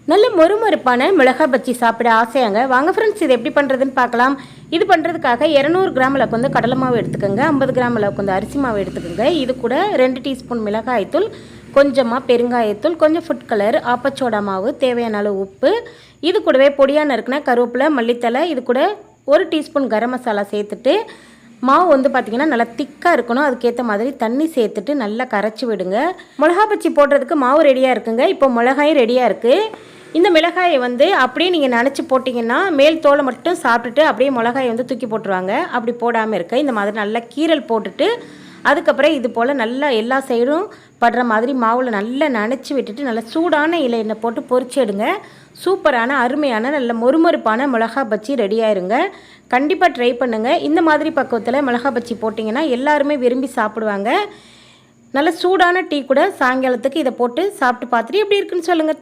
நல்ல மொறுமொறுப்பான மிளகாய் பஜ்ஜி சாப்பிட ஆசையாங்க. வாங்க ஃப்ரெண்ட்ஸ், இது எப்படி பண்ணுறதுன்னு பார்க்கலாம். இது பண்ணுறதுக்காக 200 கிராம் அளவுக்கு வந்து கடலை மாவு எடுத்துக்கோங்க. 50 கிராம் அளவுக்கு வந்து அரிசி மாவு எடுத்துக்கோங்க. இது கூட 2 டீஸ்பூன் மிளகாய்த்தூள், கொஞ்சமாக பெருங்காயத்தூள், கொஞ்சம் ஃபுட் கலர், ஆப்பச்சோடா மாவு, தேவையான அளவு உப்பு, இது கூடவே பொடியாக நறுக்குன கருவேப்பிலை, மல்லித்தலை, இது கூட 1 டீஸ்பூன் கரம் மசாலா சேர்த்துட்டு மாவு வந்து பார்த்திங்கன்னா நல்லா திக்காக இருக்கணும். அதுக்கேற்ற மாதிரி தண்ணி சேர்த்துட்டு நல்லா கரைச்சி விடுங்க. மிளகா பஜ்ஜி போடுறதுக்கு மாவு ரெடியாக இருக்குங்க. இப்போ மிளகாயும் ரெடியாக இருக்குது. இந்த மிளகாயை வந்து அப்படியே நீங்கள் நனைச்சி போட்டிங்கன்னா மேல் தோலை மட்டும் சாப்பிட்டுட்டு அப்படியே மிளகாயை வந்து தூக்கி போட்டுருவாங்க. அப்படி போடாமல் இருக்க இந்த மாதிரி நல்லா கீரல் போட்டுட்டு அதுக்கப்புறம் இது போல் நல்லா எல்லா சைடும் படுற மாதிரி மாவில் நல்லா நனைச்சி விட்டுட்டு நல்லா சூடான எண்ணெய் போட்டு பொரிச்சு எடுங்க. சூப்பரான அருமையான நல்ல மொறுமொறுப்பான மிளகா பஜ்ஜி ரெடியாயிருங்க. கண்டிப்பாக ட்ரை பண்ணுங்கள். இந்த மாதிரி பக்குவத்தில் மிளகா பஜ்ஜி போட்டிங்கன்னா எல்லாருமே விரும்பி சாப்பிடுவாங்க. நல்ல சூடான டீ கூட சாயங்காலத்துக்கு இதை போட்டு சாப்பிட்டு பார்த்துட்டு எப்படி இருக்குன்னு சொல்லுங்கள்.